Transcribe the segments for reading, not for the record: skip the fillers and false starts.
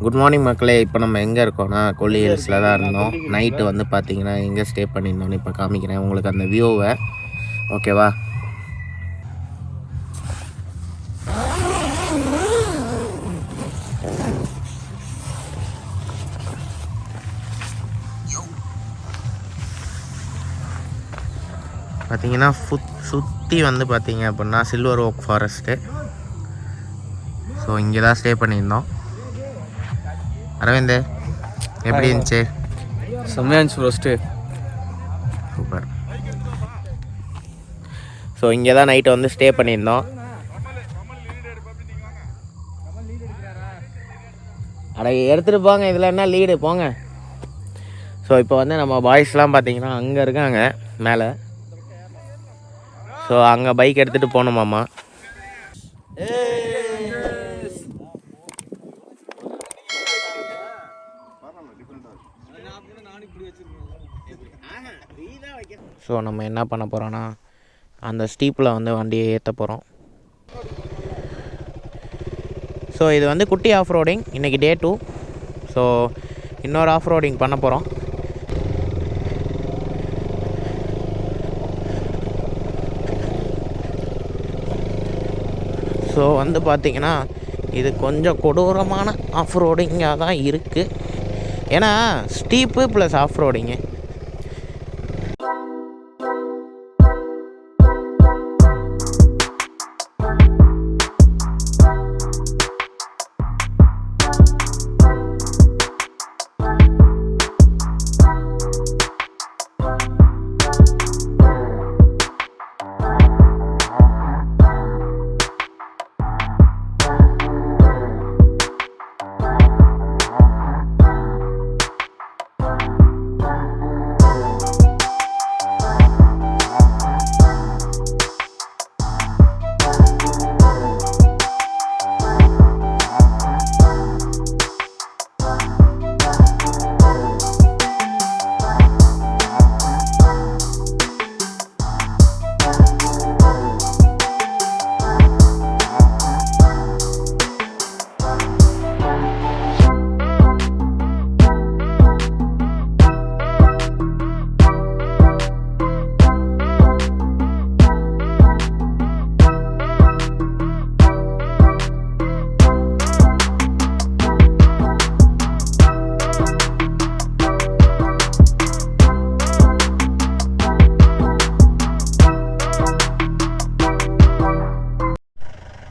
Good morning மக்களே. இப்போ நம்ம எங்கே இருக்கோம்னா கொல்லி ஹில்ஸில் தான் இருந்தோம். நைட்டு வந்து பார்த்தீங்கன்னா எங்கே ஸ்டே பண்ணியிருந்தோன்னு இப்போ காமிக்கிறேன் உங்களுக்கு அந்த வியூவை. ஓகேவா? பார்த்தீங்கன்னா சுற்றி வந்து பார்த்தீங்க அப்படின்னா சில்வர் ஓக் ஃபாரஸ்ட்டு. ஸோ இங்கே தான் ஸ்டே பண்ணியிருந்தோம். அரவிந்த் எப்படி இருந்துச்சு? செம்மையாக இருந்துச்சு ஃபஸ்ட்டு. சூப்பர். ஸோ இங்கே தான் நைட்டு வந்து ஸ்டே பண்ணியிருந்தோம். அட எடுத்துகிட்டு போங்க, இதில் என்ன லீடு போங்க. ஸோ இப்போ வந்து நம்ம பாய்ஸ்லாம் பார்த்தீங்கன்னா அங்கே இருக்காங்க மேலே. ஸோ அங்கே பைக் எடுத்துகிட்டு போகணுமாம்மா. ஸோ நம்ம என்ன பண்ண போகிறோன்னா அந்த ஸ்டீப்பில் வந்து வண்டியை ஏற்ற போகிறோம். ஸோ இது வந்து குட்டி ஆஃப் ரோடிங். இன்றைக்கி டே 2. ஸோ இன்னொரு ஆஃப் ரோடிங் பண்ண போகிறோம். ஸோ வந்து பார்த்திங்கன்னா இது கொஞ்சம் கொடூரமான ஆஃப் ரோடிங்காக தான் இருக்குது. ஏன்னா ஸ்டீப்பு ப்ளஸ் ஆஃப் ரோடிங்கு.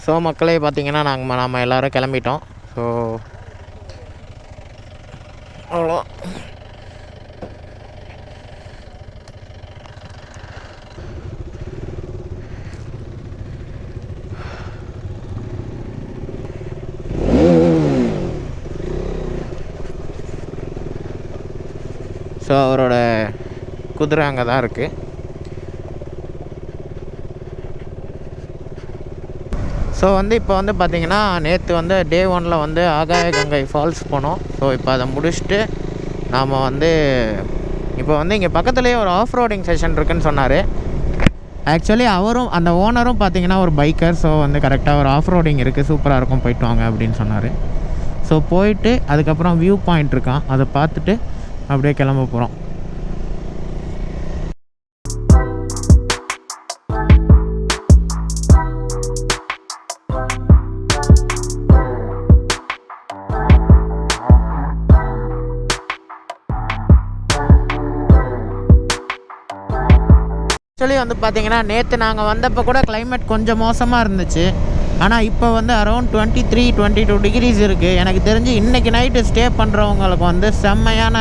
ஸோ மக்களே பார்த்திங்கன்னா நம்ம எல்லோரும் கிளம்பிட்டோம். ஸோ அவ்வளோ. ஸோ அவரோட குதிரை அங்கே தான் இருக்குது. ஸோ வந்து இப்போ வந்து பார்த்திங்கன்னா நேற்று வந்து டே 1 வந்து ஆகாய கங்கை ஃபால்ஸ் போனோம். ஸோ இப்போ அதை முடிச்சுட்டு நாம் வந்து இப்போ வந்து இங்கே பக்கத்துலேயே ஒரு ஆஃப் ரோடிங் செஷன் இருக்குதுன்னு சொன்னார். ஆக்சுவலி அவரும் அந்த ஓனரும் பார்த்திங்கன்னா ஒரு பைக்கர். ஸோ வந்து கரெக்டாக ஒரு ஆஃப் ரோடிங் இருக்குது, சூப்பராக இருக்கும், போயிட்டு வாங்க அப்படின்னு சொன்னார். ஸோ போயிட்டு அதுக்கப்புறம் வியூ பாயிண்ட் இருக்கான், அதை பார்த்துட்டு அப்படியே கிளம்ப போகிறோம். ஆக்சுவலி வந்து பார்த்திங்கன்னா நேற்று நாங்கள் வந்தப்போ கூட கிளைமேட் கொஞ்சம் மோசமாக இருந்துச்சு. ஆனால் இப்போ வந்து அரௌண்ட் 23-22 டிகிரிஸ் இருக்குது. எனக்கு தெரிஞ்சு இன்றைக்கி நைட்டு ஸ்டே பண்ணுறவங்களுக்கு வந்து செம்மையான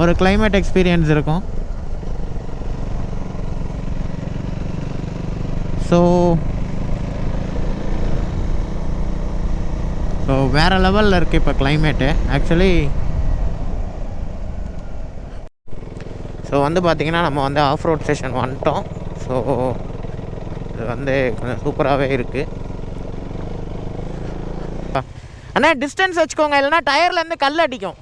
ஒரு கிளைமேட் எக்ஸ்பீரியன்ஸ் இருக்கும். ஸோ வேறு லெவலில் இருக்குது இப்போ கிளைமேட்டு ஆக்சுவலி. ஸோ வந்து பார்த்திங்கன்னா நம்ம வந்து ஆஃப் ரோட் ஸ்டேஷன் வந்துட்டோம். ஸோ இது வந்து கொஞ்சம் சூப்பராகவே இருக்குது. அண்ணா டிஸ்டன்ஸ் வச்சுக்கோங்க, இல்லைன்னா டயர்லேருந்து கல் அடிக்கும்.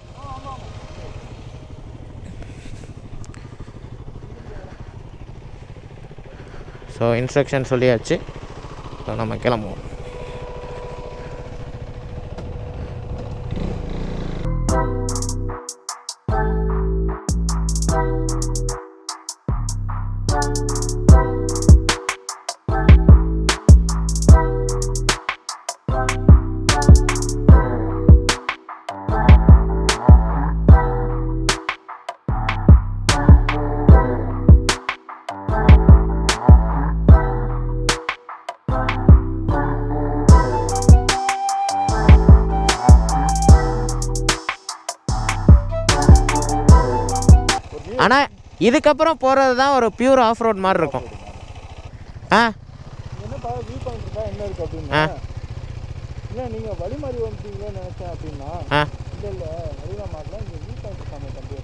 ஸோ இன்ஸ்ட்ரக்ஷன் சொல்லியாச்சு. ஸோ நம்ம கிளம்புவோம். ஆனால் இதுக்கப்புறம் போகிறது தான் ஒரு பியூர் ஆஃப் ரோட் மாதிரி இருக்கும். ஆ என்னப்பா வியூ பாயிண்ட் இருக்கா என்ன இருக்குது அப்படின்னா இல்லை நீங்கள் வழி மாதிரி வந்துட்டீங்களேன்னு நினச்சேன் அப்படின்னா இல்லை வழியில் மாட்டலாம் இங்கே வியூ பாயிண்ட் இருக்காமல் தம்பி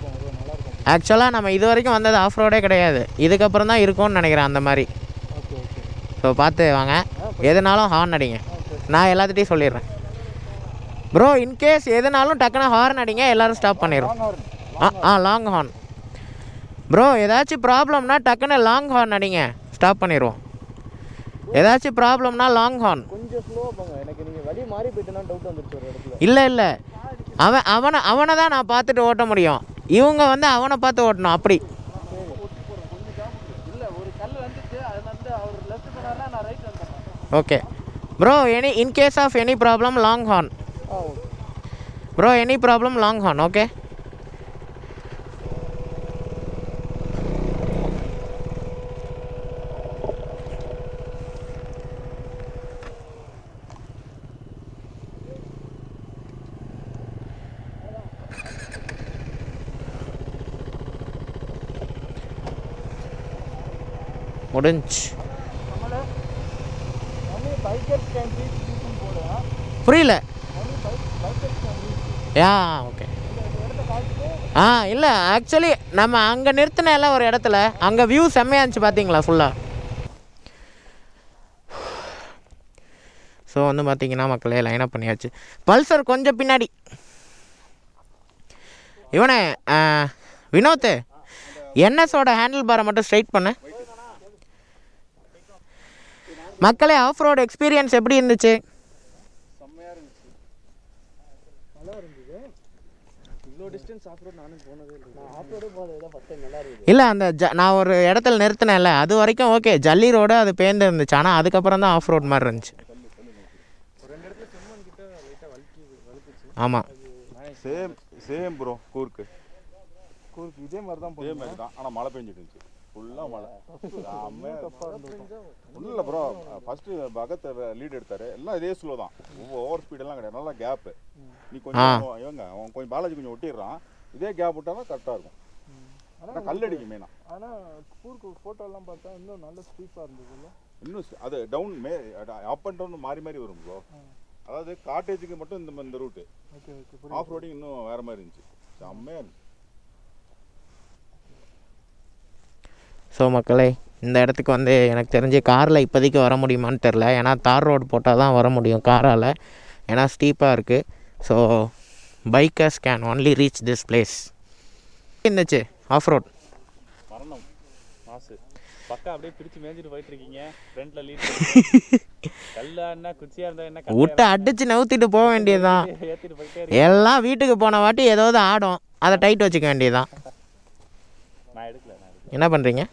போங்க நல்லாயிருக்கும். ஆக்சுவலாக நம்ம இது வரைக்கும் வந்தது ஆஃப் ரோடே கிடையாது, இதுக்கப்புறம் தான் இருக்கும்னு நினைக்கிறேன் அந்த மாதிரி. Okay okay. ஸோ பார்த்து வாங்க, எதுனாலும் ஹார்ன் அடிங்க. நான் எல்லாத்துட்டையும் சொல்லிடுறேன் ப்ரோ, இன்கேஸ் எதுனாலும் டக்குன்னு ஹார்ன் அடிங்க, எல்லோரும் ஸ்டாப் பண்ணிடுறோம். லாங் ஹார்ன் ப்ரோ, ஏதாச்சும் ப்ராப்ளம்னா டக்குன்னு லாங் ஹார்ன் அடிங்க, ஸ்டாப் பண்ணிடுவோம். ஏதாச்சும் ப்ராப்ளம்னா லாங் ஹார்ன். கொஞ்சம் ஸ்லோவாக போங்க, எனக்கு நீங்கள் வழி மாறி போயிட்டுனா டவுட் வந்துருச்சு ஒரு இடத்துல. இல்லை அவனை தான் நான் பார்த்துட்டு ஓட்ட முடியும், இவங்க வந்து அவனை பார்த்து ஓட்டணும் அப்படி. இல்லை ஒரு கல் வந்துச்சு, அது வந்து அவர் லெஃப்ட் பண்ணாருன்னா நான் ரைட் வந்துட்டேன். Okay bro, in case of any problem long horn. Bro, any problem long horn. Okay முடிஞ்சு. புரியல. ஓகே. இல்லை ஆக்சுவலி நம்ம அங்கே நிறுத்தின எல்லாம் ஒரு இடத்துல அங்கே வியூ செம்மையாக இருந்துச்சு, பார்த்தீங்களா ஃபுல்லாக. ஸோ வந்து பார்த்தீங்கன்னா மக்களே லைனப் பண்ணியாச்சு. பல்சர் கொஞ்சம் பின்னாடி. இவனே வினோத், என்எஸோட ஹேண்டில் பாரை மட்டும் ஸ்ட்ரைட் பண்ணு. மக்களே, ஆஃப் ரோடு எக்ஸ்பீரியன்ஸ் எப்படி இருந்துச்சு? செம்மையாக இருந்துச்சு, நல்லா இருந்தது. இவ்வளோ டிஸ்டன்ஸ் ஆஃப் ரோட் நானும் போனதே இல்லை. நான் ஆஃப் ரோடே போனது ஃபஸ்ட் டைம், நல்லா இருக்குது. இல்லை அந்த நான் ஒரு இடத்துல நிறுத்தினேன்ல, அது வரைக்கும் ஓகே, ஜல்லி ரோடு அது பேர்ந்து இருந்துச்சு. ஆனால் அதுக்கப்புறம் தான் ஆஃப் ரோட் மாதிரி இருந்துச்சு. ஒரு 2 இடத்துல செம்மன் கிட்ட லைட்டாக வலிக்குச்சு. ஆமாம், சேம் ப்ரோ. கூர்க்கு இதே மாதிரி தான் தான், ஆனால் மழை பெஞ்சிட்டு இருந்துச்சு, ஃபுல்லாக மழை. ஒன்றும் இல்லை ப்ரோ, ஃபஸ்ட்டு பகத் லீட் எடுத்தார், எல்லாம் இதே ஸ்லோ தான், ஓவர் ஸ்பீடெல்லாம் கிடையாது, நல்லா கேப்பு. நீ கொஞ்சம் அவன் கொஞ்சம் பாலாஜி கொஞ்சம் ஒட்டிடுறான், இதே கேப் விட்டால் தான் கரெக்டாக இருக்கும். ஆனால் கல்லடிக்கும் மெயினாக. ஆனால் கூர்க்கு ஃபோட்டோலாம் பார்த்தா இன்னும் நல்ல ஸ்டீப்பாக இருந்தது. இன்னும் அது டவுன் அப் அண்ட் டவுன் மாறி மாறி வரும் ப்ரோ. அதாவது காட்டேஜுக்கு மட்டும் இந்த ரூட்டு, ஆஃப் ரோடிங் இன்னும் வேறு மாதிரி இருந்துச்சு, செம்மையாக இருந்துச்சு. ஸோ மக்களே, இந்த இடத்துக்கு வந்து எனக்கு தெரிஞ்சு காரில் இப்போதைக்கு வர முடியுமான்னு தெரில, ஏன்னா தார் ரோடு போட்டால் தான் வர முடியும் காரால், ஏன்னா ஸ்டீப்பாக இருக்குது. So bikers can only reach this place. இருந்துச்சு ஆஃப் ரோட். மரணம் மாசு பக்கா அப்படியே பிரித்து மேய்ஞ்சிட்டு போயிட்டு இருக்கீங்க. ஃப்ரண்ட்டில் லீட் கல்லா என்ன குச்சியாக இருந்தால் என்ன விட்டு அடித்து நவுத்திட்டு போக வேண்டியதுதான். ஏற்றிட்டு போயிட்டே எல்லாம் வீட்டுக்கு போன வாட்டி ஏதாவது ஆடும், அதை டைட் வச்சுக்க வேண்டியதுதான். நான் எடுக்கல. என்ன பண்ணுறீங்க?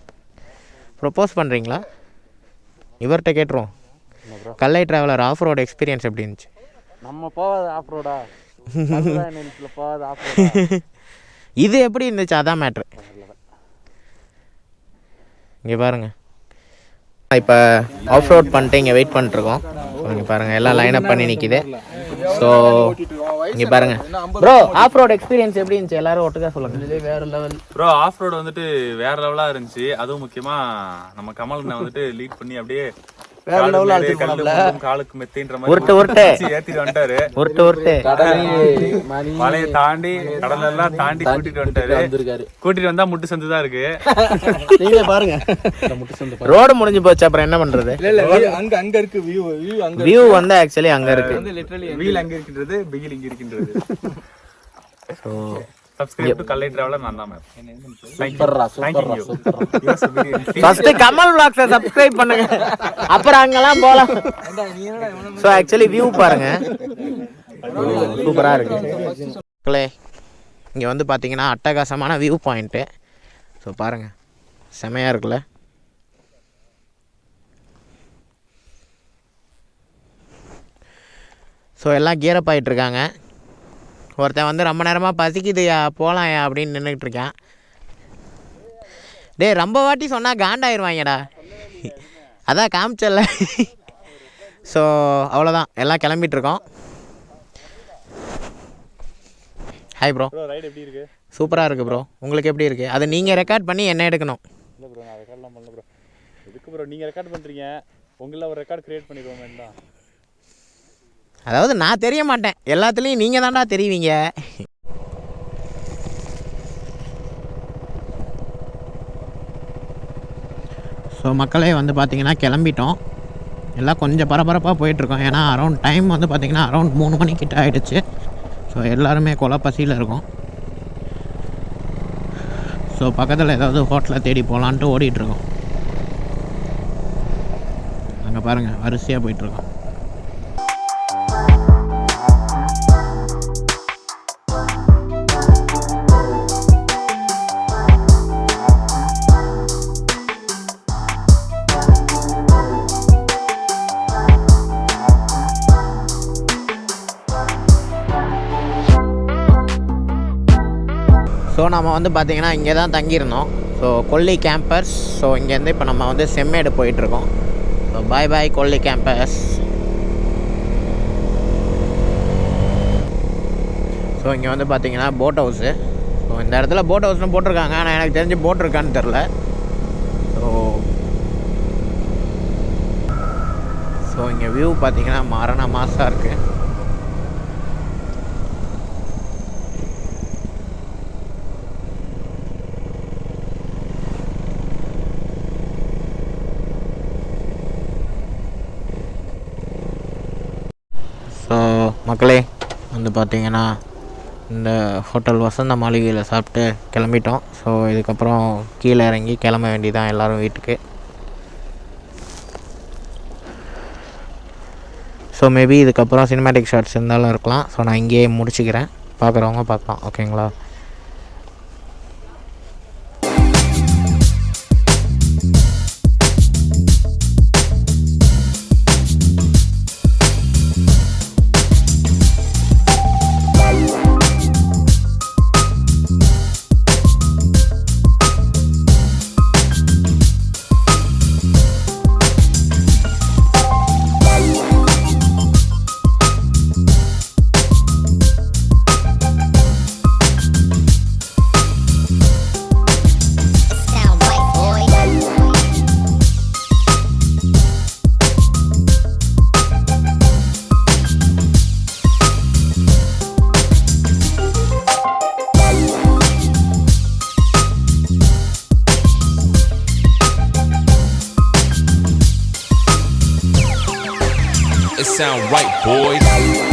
ப்ரொப்போஸ் பண்ணுறீங்களா? இவர்கிட்ட கேட்டுருவோம். கல்லை ட்ராவலர் ஆஃப் ரோடு எக்ஸ்பீரியன்ஸ் எப்படி இருந்துச்சு? நம்ம போகாத ஆஃப் ரோடா, போகாத ஆஃப் ரோடா. இது எப்படி இருந்துச்சு, அதான் மேட்ரு. இங்கே பாருங்கள், இப்போ ஆஃப் ரோட் பண்ணிட்டு இங்கே வெயிட் பண்ணிட்டுருக்கோம். ஸோ இங்கே பாருங்கள், எல்லாம் லைனப் பண்ணி நிற்கிது. ஸோ இங்கே பாருங்கள் ப்ரோ, ஆஃப் ரோட் எக்ஸ்பீரியன்ஸ் எப்படி இருந்துச்சு? எல்லாரும் ஒட்டுக்கா சொல்லுங்கள். வேறு லெவல் ப்ரோ. ஆஃப் ரோடு வந்துட்டு வேற லெவலாக இருந்துச்சு. அதுவும் முக்கியமாக நம்ம கமல் வந்துட்டு லீட் பண்ணி அப்படியே காலுக்கு மெத்தின்ற மாதிரி ஏத்திட்டு வந்துட்டாரு. மலையை தாண்டி கடல் எல்லாம் தாண்டி கூட்டிட்டு வந்துட்டாரு. கூட்டிட்டு வந்தா முட்டு சந்து தான் இருக்கு. நீங்களே பாருங்க, ரோடு முடிஞ்சு போச்சு, அப்புறம் என்ன பண்றது? அங்க இருக்கு வியூ வந்து ஆக்சுவலி அங்க இருக்கு, வீல் அங்க இருக்கின்றது, பிகில் இங்க இருக்கின்றது. Subscribe to Kolli Traveler. நான் தான் ma'am. First Kamal vlogs subscribe பண்ணுங்க, அப்புறம் அங்கலாம் போலாம். சோ ஆக்சுவலி வியூ பாருங்க, சூப்பரா இருக்கு. இங்க வந்து பாத்தீங்கன்னா அட்டகாசமான வியூ பாயிண்ட். ஸோ பாருங்க, செமையாக இருக்குல்ல. ஸோ எல்லாம் கியரப் ஆகிட்டுருக்காங்க. ஒருத்தன் வந்து ரொம்ப நேரமாக பசிக்குதுயா போகலாம்யா அப்படின்னு நின்றுட்டுருக்கேன். டேய் ரொம்ப வாட்டி சொன்னால் காண்டாயிருவாங்கடா. அதான் காமிச்சல. ஸோ அவ்வளோதான், எல்லாம் கிளம்பிட்டுருக்கோம். Hi bro. ரைடு எப்படி இருக்குது? சூப்பராக இருக்குது ப்ரோ. உங்களுக்கு எப்படி இருக்குது? அதை நீங்கள் ரெக்கார்ட் பண்ணி என்ன எடுக்கணும். இல்லை ப்ரோ, நான் ரெக்கார்ட்லாம் பண்ணல ப்ரோ. எதுக்கு ப்ரோ நீங்கள் ரெக்கார்ட் பண்ணுறீங்க? உங்களில் ஒரு ரெக்கார்ட் க்ரியேட் பண்ணிடுவோமே தான். அதாவது நான் தெரிய மாட்டேன், எல்லாத்துலேயும் நீங்கள் தான்டா தெரிவிங்க. ஸோ மக்களே வந்து பார்த்திங்கன்னா கிளம்பிட்டோம். எல்லாம் கொஞ்சம் பரபரப்பாக போயிட்டுருக்கோம். ஏன்னா அரௌண்ட் டைம் வந்து பார்த்திங்கன்னா அரௌண்ட் 3 மணிக்கிட்ட ஆகிடுச்சு. ஸோ எல்லாருமே கொலை பசியில் இருக்கோம். ஸோ பக்கத்தில் ஏதாவது ஹோட்டலை தேடி போகலான்ட்டு ஓடிட்டுருக்கோம். அங்கே பாருங்கள் வரிசையாக போயிட்டுருக்கோம். ஸோ நம்ம வந்து பார்த்திங்கன்னா இங்கே தான் தங்கியிருந்தோம். ஸோ கொல்லி கேம்பர்ஸ். ஸோ இங்கேருந்து இப்போ நம்ம வந்து செம்மேடு போயிட்டுருக்கோம். ஸோ பாய் பாய் கொல்லி கேம்பர்ஸ். ஸோ இங்கே வந்து பார்த்திங்கன்னா போட் ஹவுஸு. ஸோ இந்த இடத்துல போட் ஹவுஸ்னு போட்டிருக்காங்க, ஆனால் எனக்கு தெரிஞ்சு போட் இருக்கான்னு தெரில. ஸோ இங்கே வியூ பார்த்திங்கன்னா மரண மாசாக இருக்குது. ஸோ மக்களே வந்து பார்த்திங்கன்னா இந்த ஹோட்டல் வசந்த மாளிகையில் சாப்பிட்டு கிளம்பிட்டோம். ஸோ இதுக்கப்புறம் கீழே இறங்கி கிளம்ப வேண்டியதான் எல்லோரும் வீட்டுக்கு. ஸோ மேபி இதுக்கப்புறம் சினிமேட்டிக் ஷார்ட்ஸ் இருந்தாலும் இருக்கலாம். ஸோ நான் இங்கேயே முடிச்சுக்கிறேன். பார்க்குறவங்க பார்க்கலாம். ஓகேங்களா? It sound right, boys.